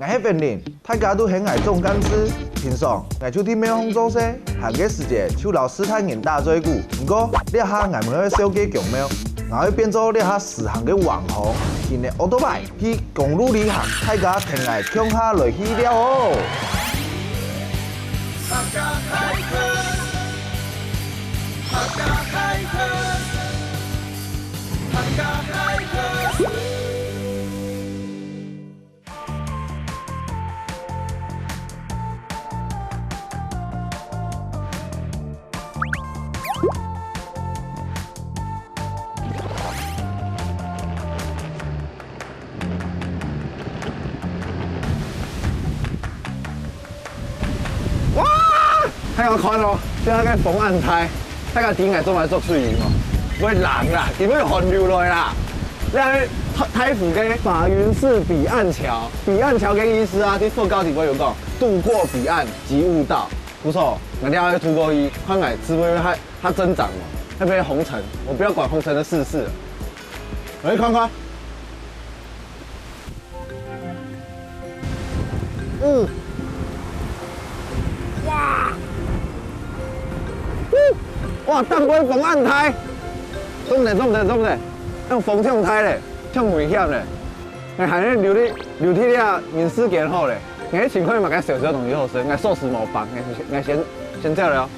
我迄边人，大家都很爱种干枝。平常我就伫美方做事，下个时节手老师太人大最久。不过了下我们要小鸡强苗，我要变做了下时行嘅网红，今日奥多拜去公路旅行，大家挺爱冲下落去了哦。客家开课，客家开课，客家开课。睇我看哦，即係個防岸台，睇個頂係做埋作水嘛，會冷啦，點會寒流落啦？你係台府嘅法雲寺彼岸橋，彼岸橋嘅意思啊，啲副高級我有講，渡過彼岸即悟道，不錯。我哋要突破看來智慧它增長嘛，那邊紅塵，我不要管紅塵的世事了，我去看看。哇！淡水防岸台，重嘞，用风冲台嘞，冲危险嘞。哎，还咧流体了面试件好嘞，哎，情况嘛，该小东西好食，哎，寿司冇放，哎，先走了。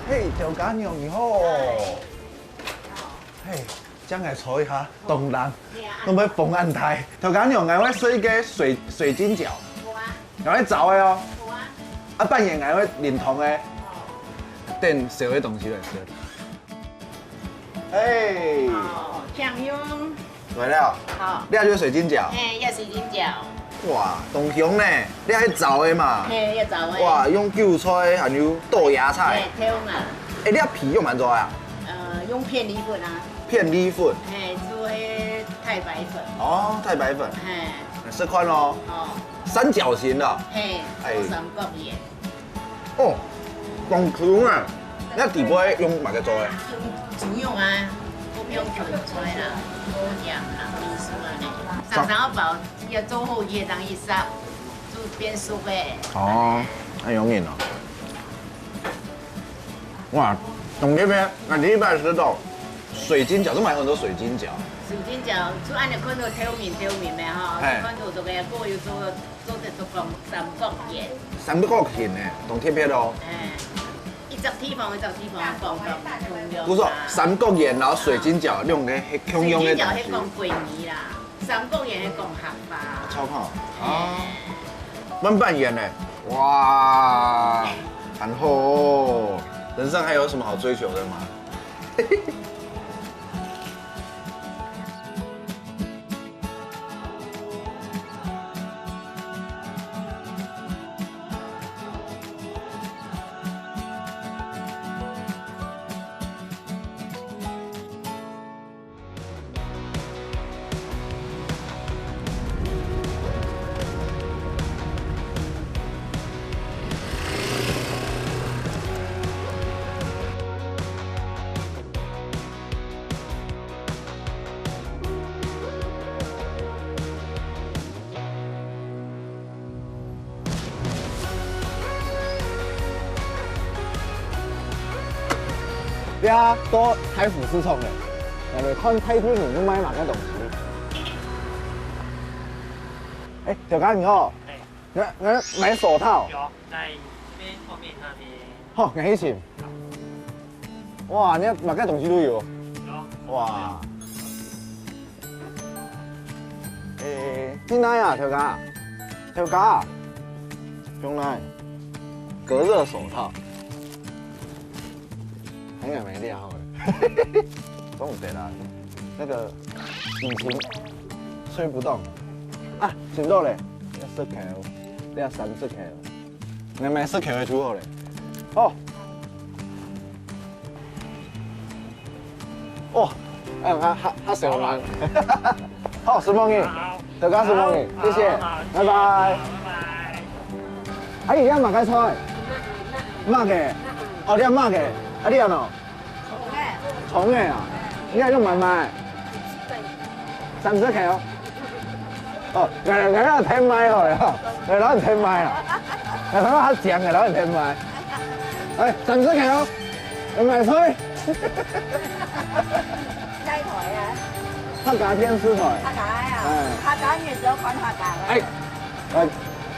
嘿，条家娘你好。嘿，将来坐一下，东南，我要防岸台。条家娘，我要设一个水晶饺。好啊，我要找的哦。好啊。啊，扮演我要认同的。等小的东西来吃。哎。哦，酱油。来了。好。你要做水晶饺。嘿，要水晶饺。哇，东雄呢？你还找的嘛？嘿，要找的。哇，用韭菜还有豆芽菜。嘿，挑嘛。哎，你啊皮用蛮多呀？用片米粉啊。片米粉。嘿，做迄太白粉。哦，太白粉。嘿。这款咯。哦。三角形的。嘿。做三角形。哦，光 Q 啊！那底部用哪个做的？用猪肉啊，我不用芹菜啦，好酱啦，秘书啊呢。常常包要做好嘢，当一杀，做变熟呗。哦，很有瘾哦。哇，从这边俺第一摆吃到水晶饺，这买很多水晶饺。水晶饺做按照看到挑面的哈，看到这个锅又做得做光三角形。三角形呢，同贴片哦。哎，一只地方放放中不错，三角形，然后水晶饺用个共用的东西。水晶饺迄讲桂圆啦，三角形迄讲合吧。超好啊！焖拌盐呢？哇，很好哦。人生还有什么好追求的吗？你啊，多台府私创的，人哋看睇天你都買哪個東西？哎，小剛你好，我買手套。有在边后面那边。好，我一起。哇，你哪個東西都有。有。哇。誒，邊奶啊，小剛？小剛，中奶，隔熱手套。很远没料了，中午得啦，那个引擎吹不动啊，前度嘞要10 kg，你要30 kg，你买10 kg 出好嘞，哦，哦，哎，他小难，好，10梦影，小刚10梦影，谢谢，拜拜。啊，伊遐嘛该炒的，麻嘅，哦，你麻嘅，啊你安喏？葱的啊，你看用买卖，30 克哦。哦，我添买好了，老添买啦，他妈较强的老添买，哎，30克哦，买菜。雞台啊，客家天丝台。客家啊，客家你只有講客家。哎，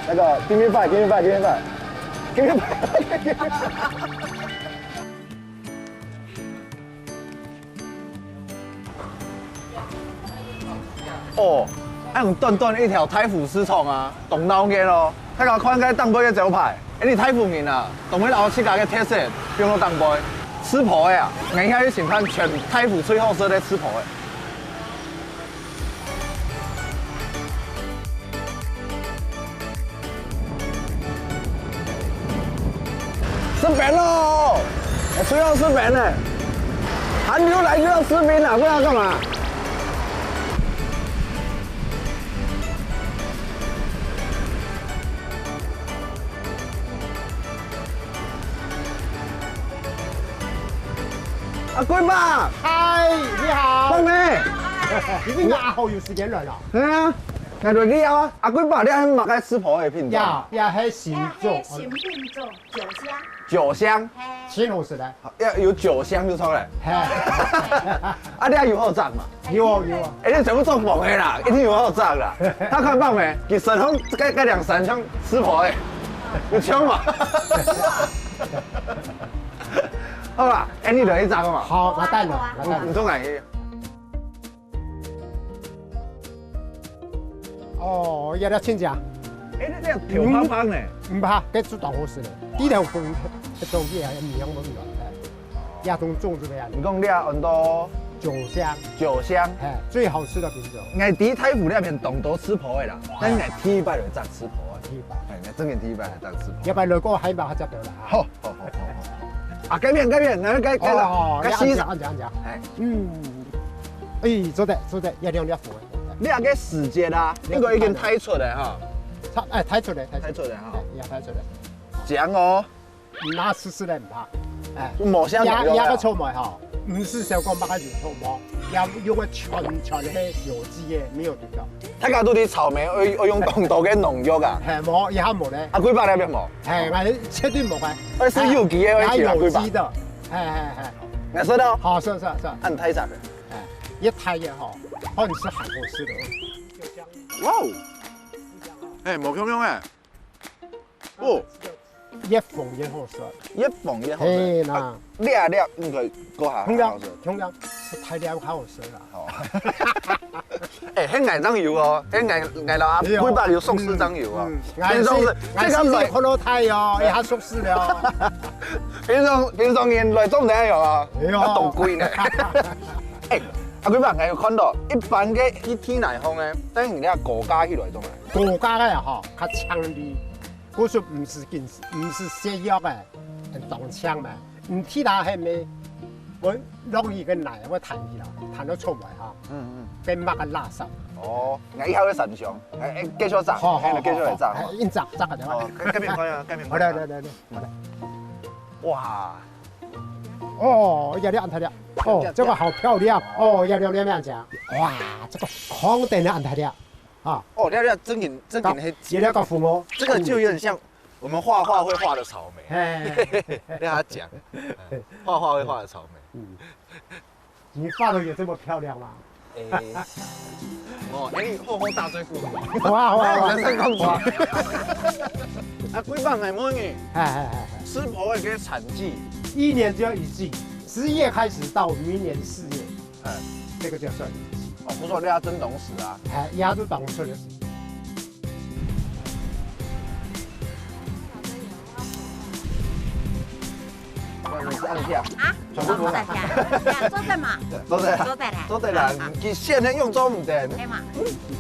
那个 give me five，give me five，give me five。哦，用短短一条太府丝虫啊，动脑筋咯。睇下看个当杯嘅招牌，你太府面啊，同佢老七家嘅特色，用到当杯，吃婆的啊，眼下你先看全太府最好食的吃婆的。吃饼喽！谁要吃饼呢？寒流来就要吃饼了，不然干嘛？阿龟爸，嗨，你好，放呢？已经压好有时间来了。对啊，挨着你啊！阿龟爸，你还嘛该吃婆的品种？要系新种，新品種酒香，酒香，青红色的，要有酒香就出来。嘿，啊，你还有好长嘛？有啊有啊，哎，你全部做饭的啦，一定有好长啦。他看棒没？给神通该2-3枪吃婆的，有枪嘛？好啦，哎，你就去炸嘛？好，我带了，我带了。唔中眼去。哦，要请假，哎，你这条胖胖呢？唔怕，该煮大好食的。低头饭一种嘢係面香冇咁也種粽子嘅呀，你讲你很多酒香，酒香，哎，最好吃的品種。爱伫太府那边动多吃婆的啦，但是爱第一摆就炸吃婆的，哎，真嘅第一摆就炸吃婆。要不然如果喺埋就得啦。好。啊，改变，那改啦，改洗按照。哎，哎，做得，一兩粒飯。你啊个時節啊，應該已經睇出嚟哈，睇出嚟，睇出嚟哈，也睇出嚟。醬哦，拿試嚟唔怕，哎，冇香也個醋梅哈，唔是小講把它油醋梅，要用個全係有機嘅，沒有毒的。大家都啲草莓，我用當道嘅農藥啊，係冇，也冇咧。阿龜爸你邊冇？係，我絕對冇嘅。我是有機嘅，我係阿龜爸。有機的，係。你知道？好，是。按睇啥嘅？哎，一睇也好，哦，你是韓國式的。哇哦！誒，冇咁樣誒，哦，一縫一好食。一縫一好嘿，食。嗱，粒應該嗰下同樣，是太了好好食啦。好。誒，喺岩漿油哦，喺岩樓阿龜爸要壽司醬油啊。岩絲可樂太哦，也係熟食了。平常人來種地有啊，啊凍貴呢。誒，阿龜爸，我有看到一般嘅去天南風咧，等於你阿國家去來種嘅。國家嘅吼，較強啲，嗰時唔是西藥嘅，係當槍嘛。唔其他係咩？我容易嘅奶我彈起啦，彈到出嚟嚇。跟乜嘅垃圾。哦，我以後去神上，繼續炸，繼續嚟炸。應炸嘅啫。哦，跟邊開啊，跟邊開。嚟。哇！哦，要亮太亮。哦，这个好漂亮。哦，要亮講。哇，這個狂燈的安太亮。啊。哦，你真緊係。接了個父母。這個就有點像我們畫畫會畫的草莓。讓他講，畫畫會畫的草莓。你畫的有這麼漂亮嗎？哦，後後大水庫。哇！人生公主。啊，龜爸係乜嘢？吃婆嘅產季，1年只有一季，10月開始到明年4月，這個就算一季。哦，不錯，你要真懂事啊。也都懂事的。你是按下啊，全部坐在下，坐在嘛，坐在啦，佢線咧用咗唔定。係嘛？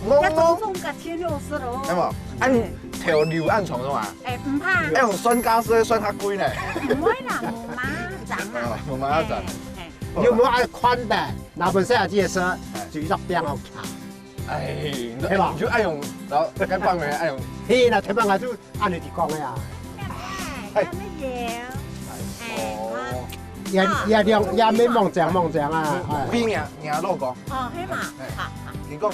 我種個天肉絲咯。係嘛？按條料按重咗嘛？誒唔怕。用酸家絲酸較貴呢。唔會啦，冇馬漲啊。冇馬漲。有冇按寬的？那本身係車，就一邊好卡。係嘛？就按用，然後跟幫人按用。嘿，那台灣我就按你哋講嘅呀。还没有。哎，也没梦讲啊，哎，比赢老公，哦，黑嘛，好好。你讲，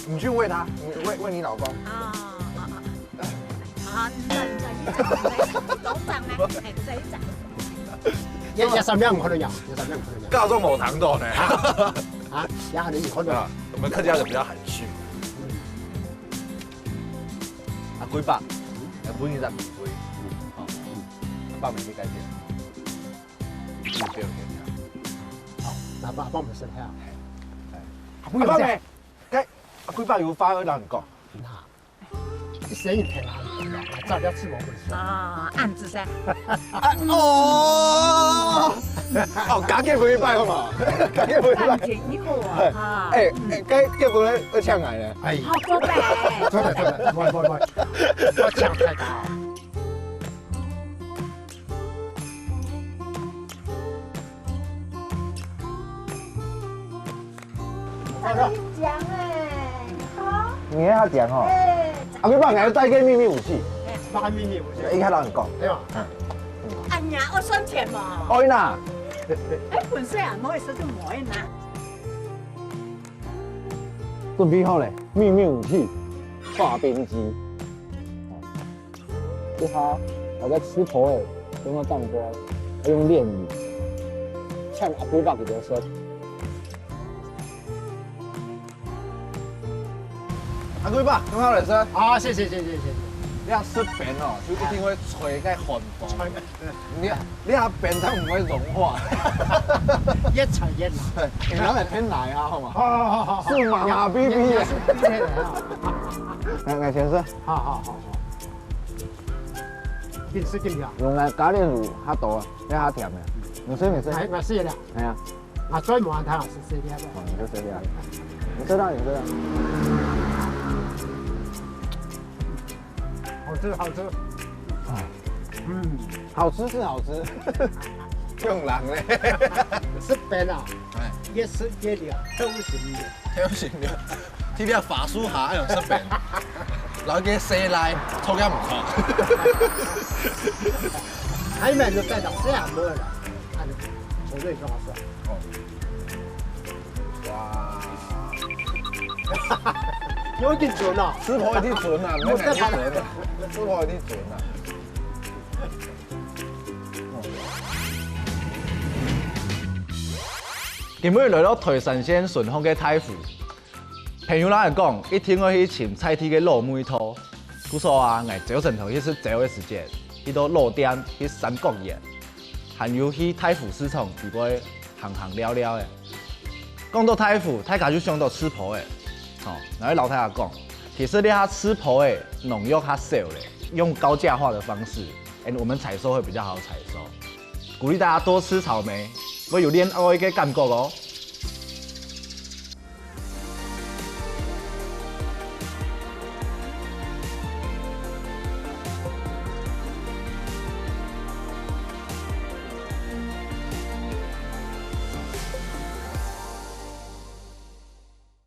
你去喂他，你喂你老公。啊，你总长呢？哎，谁长？也3秒唔可能有，教中冇糖度呢。啊，也可能有可能。我们客家人比较含蓄。啊，几百，本20贵，哦，100蚊你改变。嗱，幫唔食下。不要咩？計幾百要花嗰兩個。嗱，啲生意平啊，照料吃我本事。啊，案子噻。哦，假嘅幾百好嘛？假嘅幾百。案件以後啊。誒，計嘅本咧要搶嚟咧。哎，好做呗。做得，喂，我搶太大。講哎，好。你喺下講哦。哎，啊，幾百人帶嘅秘密武器，乜秘密武器？依家老人講。對嘛？哎呀，我算錢嘛。愛呐。哎，本身啊，唔好意思就唔可以拿。準備好咧，秘密武器，化冰機。一下大家吃婆誒，用個當瓜，用練語，搶阿幾百幾條身。啊，幾百，咁好嚟先。啊，謝。你下食餅哦，就一定會吹個寒風。你下餅它唔會融化。越踩越難。你攞嚟偏奶啊，好嘛？好。是麻麻逼逼嘅。來先生，好。見識見了。用嚟咖喱乳較多啊，你較甜嘅。唔使。我試了。係啊。我專門譚老師試了。哦，你就試了。你知道。好吃。好吃是好吃，用人咧。食餅啊，越吃越了，偷食嘅。聽唔成嘅，呢啲係法書下用食餅，攞嘅西奶抽緊唔錯。還沒就帶到這樣沒了，從這裡跟我說。哇！有點準啊！吃婆一定準啊，唔係準啊，吃婆一定準啊。今日來到台山縣順風嘅太湖，朋友啷個講，一聽我去尋菜地嘅老妹頭，佢說啊，我早晨頭去是早嘅時間，去到路店去三角岩，還有去太湖市場如果行了了嘅。講到太湖，大家就想到吃婆嘅。哦，然後老太太講，其實你下吃婆誒農藥較少咧，用高價化的方式，我們採收會比較好採收。鼓勵大家多吃草莓，會有戀愛嘅感覺哦。